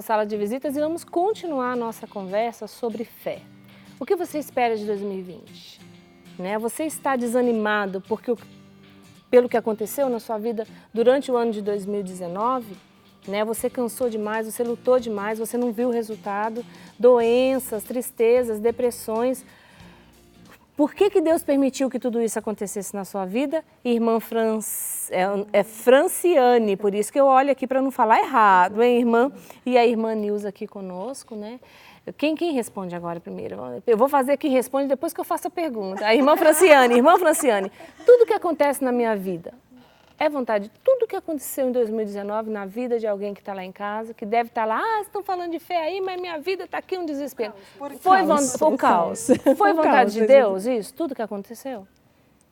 Sala de visitas e vamos continuar a nossa conversa sobre fé. O que você espera de 2020? Né? Você está desanimado pelo que aconteceu na sua vida durante o ano de 2019? Né? Você cansou demais, você lutou demais, você não viu o resultado, doenças, tristezas, depressões. Por que Deus permitiu que tudo isso acontecesse na sua vida? Irmã Franciane, por isso que eu olho aqui para não falar errado, hein, irmã? E a irmã Nilza aqui conosco, né? Quem responde agora primeiro? Eu vou fazer quem responde depois que eu faço a pergunta. A irmã Franciane, tudo que acontece na minha vida é vontade. Tudo que aconteceu em 2019 na vida de alguém que está lá em casa, que deve estar lá, estão falando de fé aí, mas minha vida está aqui um desespero. Foi caos. Foi vontade de Deus isso? Tudo que aconteceu?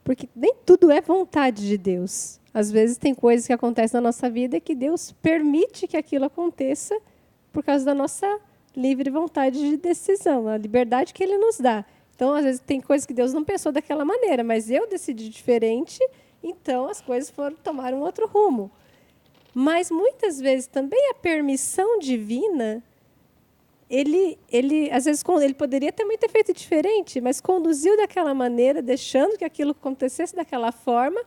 Porque nem tudo é vontade de Deus. Às vezes tem coisas que acontecem na nossa vida que Deus permite que aquilo aconteça por causa da nossa livre vontade de decisão, a liberdade que Ele nos dá. Então, às vezes, tem coisas que Deus não pensou daquela maneira, mas eu decidi diferente, então as coisas tomaram outro rumo. Mas, muitas vezes, também a permissão divina, às vezes, ele poderia também ter feito diferente, mas conduziu daquela maneira, deixando que aquilo acontecesse daquela forma,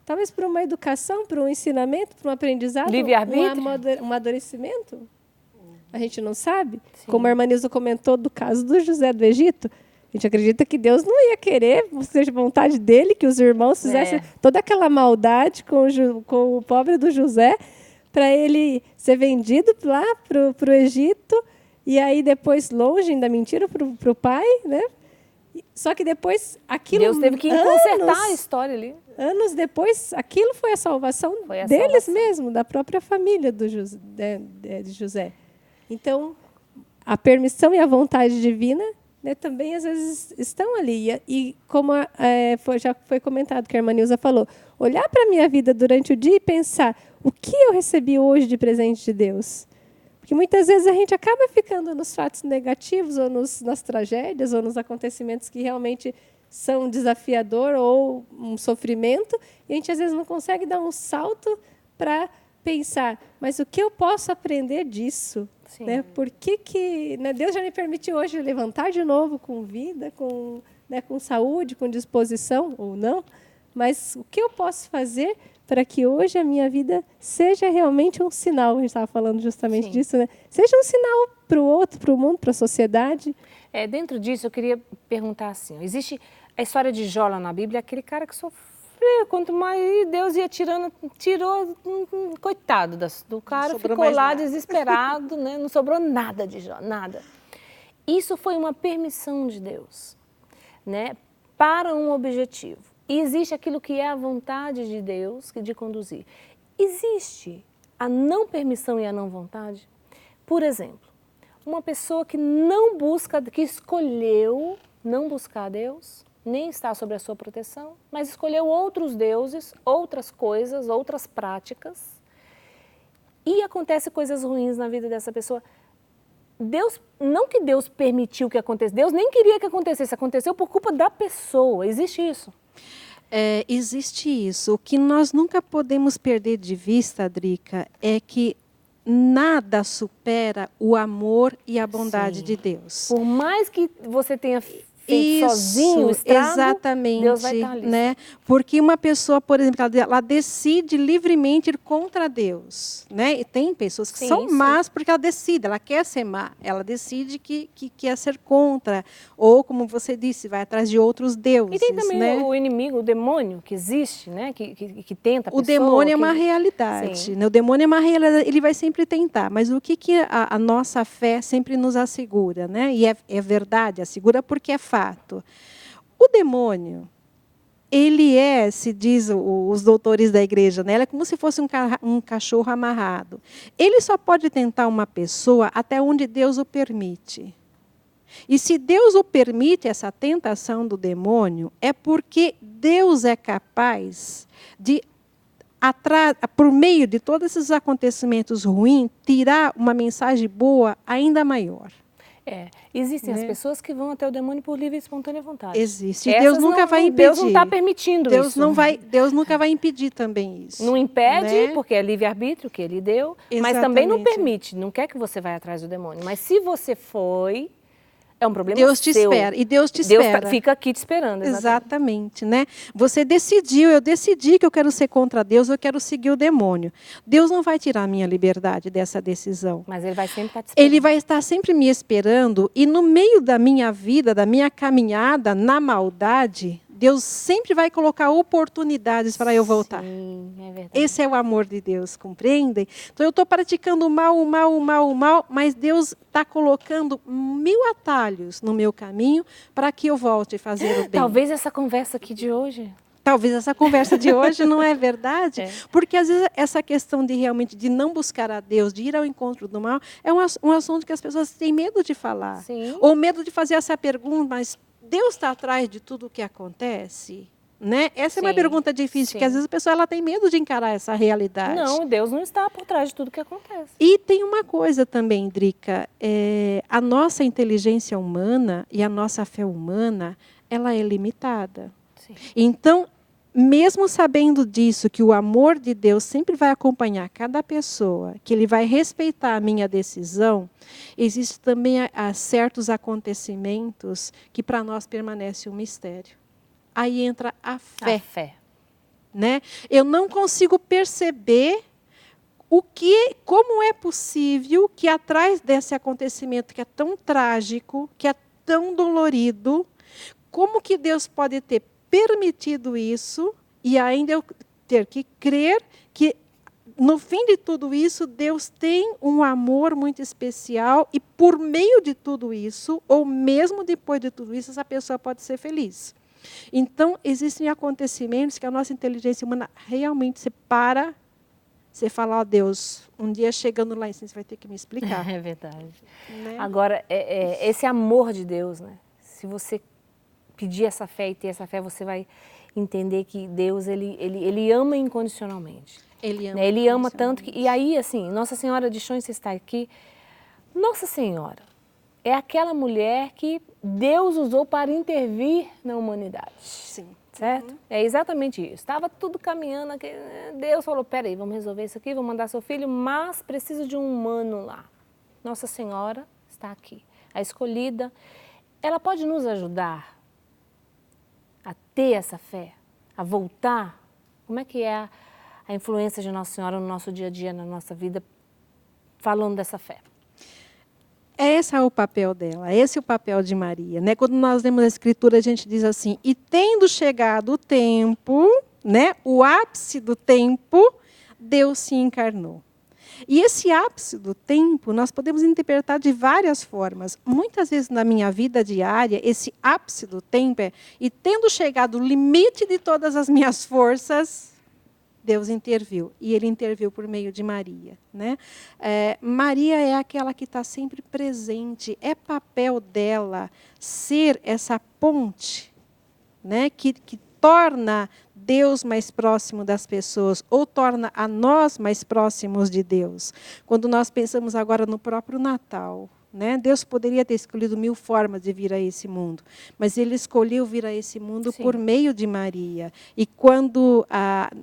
talvez por uma educação, por um ensinamento, por um aprendizado, um amadurecimento. A gente não sabe. Sim. Como a irmã Nilza comentou do caso do José do Egito, a gente acredita que Deus não ia querer, seja vontade dele, que os irmãos fizessem toda aquela maldade com o pobre do José, para ele ser vendido lá para o Egito, e aí depois longe da mentira para o pai, né? Só que depois aquilo... Deus teve que consertar a história ali. Anos depois, aquilo foi a salvação deles mesmo, da própria família de José. Então, a permissão e a vontade divina, né, também, às vezes, estão ali. E como já foi comentado, que a irmã Nilza falou, olhar para a minha vida durante o dia e pensar o que eu recebi hoje de presente de Deus. Porque muitas vezes a gente acaba ficando nos fatos negativos, ou nas tragédias, ou nos acontecimentos que realmente são desafiador ou um sofrimento, e a gente, às vezes, não consegue dar um salto para pensar, mas o que eu posso aprender disso? Né? Por que né, Deus já me permitiu hoje levantar de novo com vida, com saúde, com disposição, ou não, mas o que eu posso fazer para que hoje a minha vida seja realmente um sinal, a gente estava falando justamente disso, né? Seja um sinal para o outro, para o mundo, para a sociedade. Dentro disso, eu queria perguntar assim, existe a história de Jó lá na Bíblia, aquele cara que sofreu, quanto mais Deus ia tirou, coitado do cara, ficou lá desesperado, né? Não sobrou nada de Jó, nada. Isso foi uma permissão de Deus, né? Para um objetivo. E existe aquilo que é a vontade de Deus de conduzir. Existe a não permissão e a não vontade? Por exemplo, uma pessoa que que escolheu não buscar Deus, nem está sob a sua proteção, mas escolheu outros deuses, outras coisas, outras práticas, e acontece coisas ruins na vida dessa pessoa. Não que Deus permitiu que acontecesse, Deus nem queria que acontecesse, aconteceu por culpa da pessoa. Existe isso? Existe isso. O que nós nunca podemos perder de vista, Drica, é que nada supera o amor e a bondade de Deus. Por mais que você tenha feito sozinho o estrago, exatamente, Deus vai estar ali. Né? Porque uma pessoa, por exemplo, ela decide livremente ir contra Deus. Né? E tem pessoas que são más porque ela decide, ela quer ser má, ela decide que quer ser contra. Ou, como você disse, vai atrás de outros deuses. E tem também, né? O inimigo, o demônio que existe, né? que tenta a pessoa. O demônio é uma realidade. Né? O demônio é uma realidade, ele vai sempre tentar. Mas o que a nossa fé sempre nos assegura? Né? E é verdade, assegura porque é fato. O demônio, ele se diz os doutores da igreja, né? Ele é como se fosse um cachorro amarrado. Ele só pode tentar uma pessoa até onde Deus o permite. E se Deus o permite, essa tentação do demônio, é porque Deus é capaz de, por meio de todos esses acontecimentos ruins, tirar uma mensagem boa ainda maior. Existem as pessoas que vão até o demônio por livre e espontânea vontade. Existe. E Deus nunca vai impedir. Deus não está permitindo isso. Deus nunca vai impedir também isso. Não impede, porque é livre-arbítrio que ele deu, mas também não permite, não quer que você vá atrás do demônio. Mas se você foi, é um problema Deus te seu. espera. E Deus te espera. Deus fica aqui te esperando. Exatamente, né? Você decidiu, eu decidi que eu quero ser contra Deus, eu quero seguir o demônio. Deus não vai tirar a minha liberdade dessa decisão. Mas Ele vai sempre estar te esperando. Ele vai estar sempre me esperando e no meio da minha vida, da minha caminhada, na maldade, Deus sempre vai colocar oportunidades para eu voltar. Sim, é verdade. Esse é o amor de Deus, compreendem? Então eu estou praticando o mal, mas Deus está colocando 1000 atalhos no meu caminho para que eu volte a fazer o bem. Talvez essa conversa aqui de hoje... Talvez essa conversa de hoje não é verdade, porque às vezes essa questão de realmente de não buscar a Deus, de ir ao encontro do mal, é um assunto que as pessoas têm medo de falar. Sim. Ou medo de fazer essa pergunta, mas Deus está atrás de tudo o que acontece? Né? Essa é uma pergunta difícil, porque às vezes a pessoa ela tem medo de encarar essa realidade. Não, Deus não está por trás de tudo que acontece. E tem uma coisa também, Drica, a nossa inteligência humana e a nossa fé humana, ela é limitada. Sim. Então, mesmo sabendo disso, que o amor de Deus sempre vai acompanhar cada pessoa, que Ele vai respeitar a minha decisão, existem também certos acontecimentos que para nós permanece um mistério. Aí entra a fé. A fé. Né? Eu não consigo perceber como é possível que atrás desse acontecimento que é tão trágico, que é tão dolorido, como que Deus pode ter permitido isso e ainda eu ter que crer que no fim de tudo isso Deus tem um amor muito especial e por meio de tudo isso, ou mesmo depois de tudo isso, essa pessoa pode ser feliz. Então, existem acontecimentos que a nossa inteligência humana realmente separa. Você fala, ó Deus, um dia chegando lá em cima, você vai ter que me explicar. É verdade. Né? Agora, esse amor de Deus, né? Se você pedir essa fé e ter essa fé, você vai entender que Deus, ele ama incondicionalmente. Ele ama tanto que... E aí, assim, Nossa Senhora de Chões está aqui. Nossa Senhora é aquela mulher que Deus usou para intervir na humanidade. Sim. Certo? É exatamente isso. Estava tudo caminhando, Deus falou, peraí, vamos resolver isso aqui, vamos mandar seu filho, mas preciso de um humano lá. Nossa Senhora está aqui. A escolhida, ela pode nos ajudar a ter essa fé, a voltar. Como é que é a influência de Nossa Senhora no nosso dia a dia, na nossa vida, falando dessa fé? Esse é o papel dela, esse é o papel de Maria. Né? Quando nós lemos a Escritura, a gente diz assim, e tendo chegado o tempo, né, o ápice do tempo, Deus se encarnou. E esse ápice do tempo, nós podemos interpretar de várias formas. Muitas vezes na minha vida diária, esse ápice do tempo e tendo chegado o limite de todas as minhas forças, Deus interviu, e Ele interviu por meio de Maria. Né? Maria é aquela que está sempre presente, é papel dela ser essa ponte, né? que torna Deus mais próximo das pessoas, ou torna a nós mais próximos de Deus. Quando nós pensamos agora no próprio Natal, né? Deus poderia ter escolhido 1000 formas de vir a esse mundo, mas Ele escolheu vir a esse mundo por meio de Maria. E quando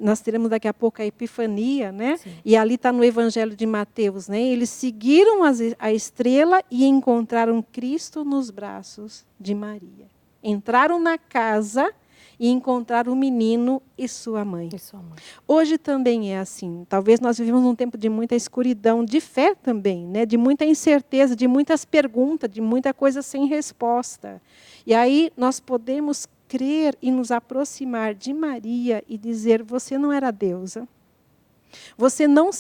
nós teremos daqui a pouco a Epifania, né? E ali está no Evangelho de Mateus, né? Eles seguiram a estrela e encontraram Cristo nos braços de Maria. Entraram na casa e encontrar o menino e sua mãe. Hoje também é assim. Talvez nós vivemos num tempo de muita escuridão, de fé também, né? De muita incerteza, de muitas perguntas, de muita coisa sem resposta. E aí nós podemos crer e nos aproximar de Maria e dizer, você não era deusa, você não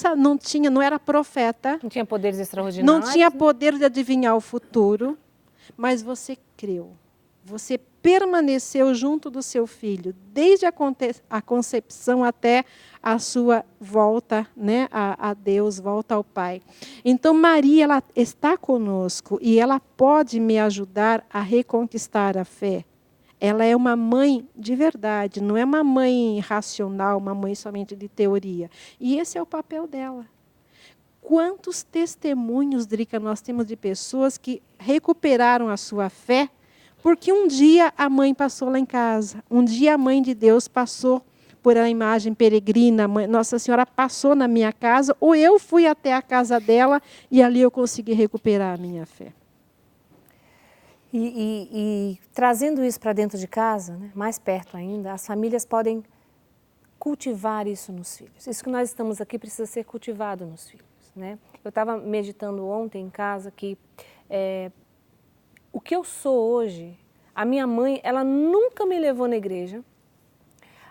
era profeta, não tinha poderes extraordinários, não tinha poder de adivinhar o futuro, mas você creu. Você permaneceu junto do seu filho, desde a concepção até a sua volta, né, a Deus, volta ao Pai. Então, Maria, ela está conosco e ela pode me ajudar a reconquistar a fé. Ela é uma mãe de verdade, não é uma mãe racional, uma mãe somente de teoria. E esse é o papel dela. quantos testemunhos, Drica, nós temos de pessoas que recuperaram a sua fé, porque um dia a mãe passou lá em casa, um dia a mãe de Deus passou por a imagem peregrina, Nossa Senhora passou na minha casa, ou eu fui até a casa dela e ali eu consegui recuperar a minha fé. E trazendo isso para dentro de casa, né, mais perto ainda, as famílias podem cultivar isso nos filhos. Isso que nós estamos aqui precisa ser cultivado nos filhos, né? Eu estava meditando ontem em casa que o que eu sou hoje, a minha mãe, ela nunca me levou na igreja.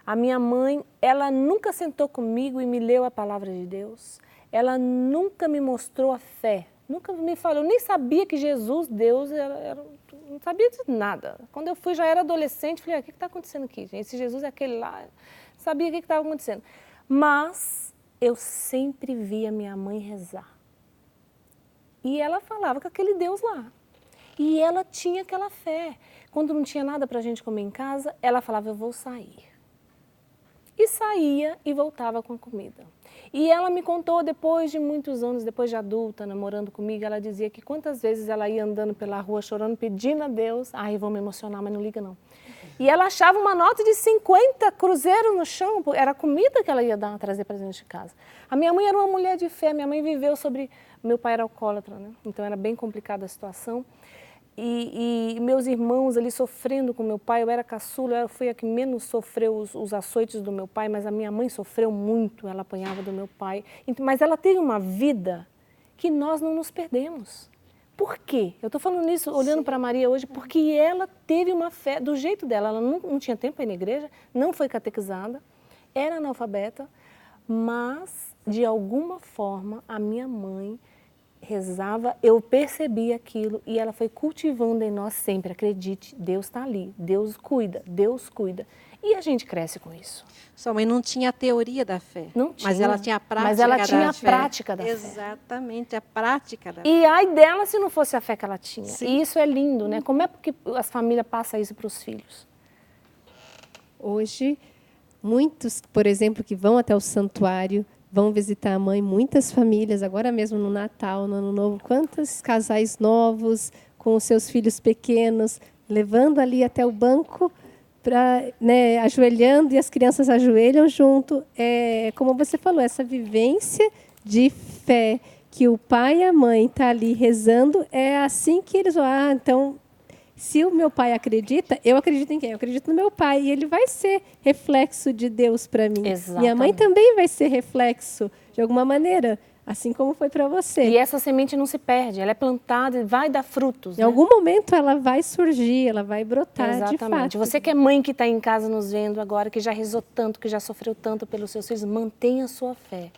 A minha mãe, ela nunca sentou comigo e me leu a palavra de Deus. Ela nunca me mostrou a fé. Nunca me falou, eu nem sabia que Jesus, Deus, não sabia de nada. Quando eu fui, já era adolescente, falei, o que está acontecendo aqui, gente? Esse Jesus é aquele lá, sabia o que estava acontecendo. Mas eu sempre via minha mãe rezar. E ela falava com aquele Deus lá. E ela tinha aquela fé. Quando não tinha nada para a gente comer em casa, ela falava, eu vou sair. E saía e voltava com a comida. E ela me contou, depois de muitos anos, depois de adulta, namorando comigo, ela dizia que quantas vezes ela ia andando pela rua chorando, pedindo a Deus, ai, vou me emocionar, mas não liga não. E ela achava uma nota de 50 cruzeiros no chão, era comida que ela ia trazer para dentro de casa. A minha mãe era uma mulher de fé, minha mãe viveu sobre... Meu pai era alcoólatra, né? Então era bem complicada a situação. E meus irmãos ali sofrendo com meu pai, eu era caçula, eu fui a que menos sofreu os açoites do meu pai, mas a minha mãe sofreu muito, ela apanhava do meu pai. Mas ela teve uma vida que nós não nos perdemos. Por quê? Eu estou falando isso, olhando para Maria hoje, porque ela teve uma fé do jeito dela. Ela não tinha tempo para ir na igreja, não foi catequizada, era analfabeta, mas de alguma forma a minha mãe rezava, eu percebi aquilo e ela foi cultivando em nós sempre, acredite, Deus está ali, Deus cuida. E a gente cresce com isso. Sua mãe não tinha a teoria da fé, não tinha, mas ela tinha a prática da fé. Mas ela tinha a prática da fé. Exatamente, a prática da fé. E ai dela se não fosse a fé que ela tinha. Sim. E isso é lindo, né? Como é que as famílias passam isso para os filhos? Hoje, muitos, por exemplo, que vão até o santuário, vão visitar a mãe, muitas famílias, agora mesmo no Natal, no Ano Novo, quantos casais novos, com os seus filhos pequenos, levando ali até o banco, né, ajoelhando, e as crianças ajoelham junto. Como você falou, essa vivência de fé, que o pai e a mãe estão ali rezando, é assim que eles vão, então... Se o meu pai acredita, eu acredito em quem? Eu acredito no meu pai. E ele vai ser reflexo de Deus para mim. Exatamente. Minha mãe também vai ser reflexo, de alguma maneira, assim como foi para você. E essa semente não se perde, ela é plantada e vai dar frutos. Em algum momento ela vai surgir, ela vai brotar, exatamente. De fato. Você que é mãe que está em casa nos vendo agora, que já rezou tanto, que já sofreu tanto pelos seus filhos, mantenha a sua fé.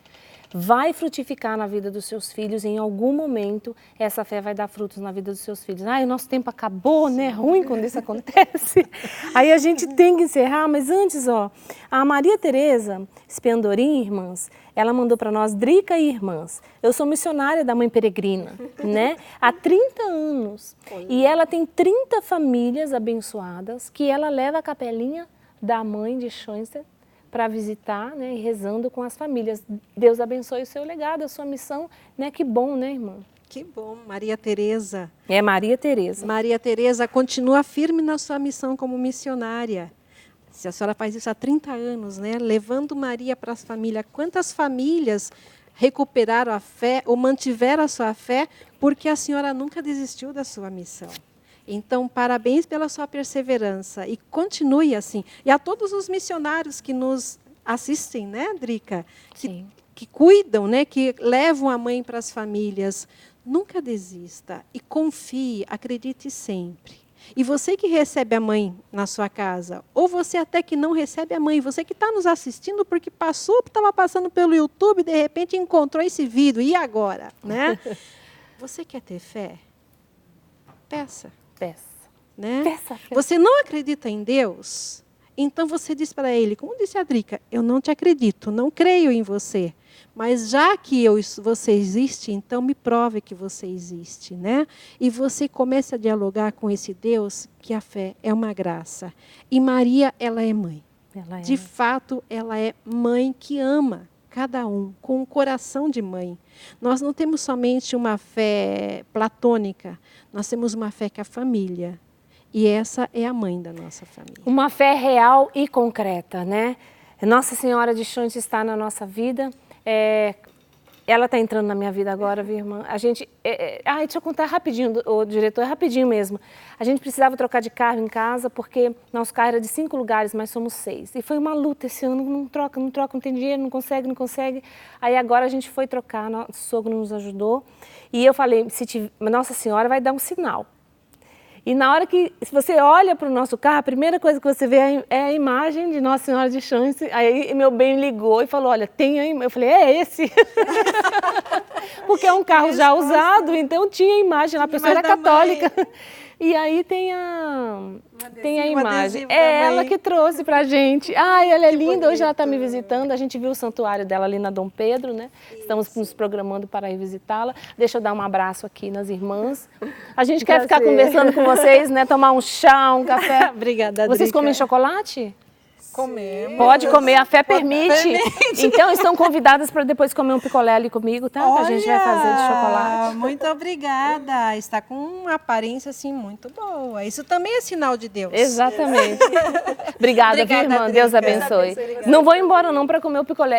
Vai frutificar na vida dos seus filhos, em algum momento essa fé vai dar frutos na vida dos seus filhos. O nosso tempo acabou, né? É ruim quando isso acontece. Aí a gente tem que encerrar, mas antes, a Maria Teresa Spendorin, irmãs, ela mandou para nós, Drica e irmãs, eu sou missionária da Mãe Peregrina, né? Há 30 anos. E ela tem 30 famílias abençoadas que ela leva a capelinha da mãe de Schoenstatt para visitar, né, e rezando com as famílias. Deus abençoe o seu legado, a sua missão, né? Que bom, né, irmã? Que bom, Maria Teresa. É Maria Teresa. Maria Teresa continua firme na sua missão como missionária. Se a senhora faz isso há 30 anos, né, levando Maria para as famílias, quantas famílias recuperaram a fé ou mantiveram a sua fé porque a senhora nunca desistiu da sua missão? Então, parabéns pela sua perseverança e continue assim. E a todos os missionários que nos assistem, né, Drica? Que cuidam, né, que levam a mãe para as famílias. Nunca desista e confie, acredite sempre. E você que recebe a mãe na sua casa, ou você até que não recebe a mãe, você que está nos assistindo porque estava passando pelo YouTube e de repente encontrou esse vídeo, e agora? Né? Você quer ter fé? Peça. Né? Peça. Você não acredita em Deus? Então você diz para ele, como disse a Drica, eu não te acredito, não creio em você. Mas já que você existe, então me prove que você existe, né? E você começa a dialogar com esse Deus, que a fé é uma graça. E Maria, ela é mãe. De fato, ela é mãe que ama. cada um, com um coração de mãe. Nós não temos somente uma fé platônica, nós temos uma fé que é a família. E essa é a mãe da nossa família. Uma fé real e concreta, né? Nossa Senhora de Xanthi está na nossa vida. Ela está entrando na minha vida agora, viu, irmã? A gente... deixa eu contar rapidinho, o diretor, é rapidinho mesmo. A gente precisava trocar de carro em casa, porque nosso carro era de 5 lugares, mas somos 6. E foi uma luta esse ano, não troca, não tem dinheiro, não consegue. Aí agora a gente foi trocar, nosso sogro nos ajudou. E eu falei, Nossa Senhora vai dar um sinal. E na hora que você olha para o nosso carro, a primeira coisa que você vê é a imagem de Nossa Senhora de Xanthi. Aí meu bem ligou e falou, olha, tem aí. Eu falei, é esse. Porque é um carro já usado, então tinha imagem lá, a pessoa era católica. E aí tem a imagem. É ela que trouxe pra gente. Ai, ela é linda, hoje ela está me visitando. A gente viu o santuário dela ali na Dom Pedro, né? Estamos nos programando para ir visitá-la. Deixa eu dar um abraço aqui nas irmãs. A gente quer ficar conversando com vocês, né? Tomar um chá, um café. Obrigada, Vocês comem chocolate? Comemos. Pode comer, a fé permite. Então estão convidadas para depois comer um picolé ali comigo, tá? Que a gente vai fazer de chocolate. Muito obrigada. Está com uma aparência assim muito boa. Isso também é sinal de Deus. Exatamente. Obrigada, viu, irmã? Deus abençoe. Não vou embora não para comer o picolé.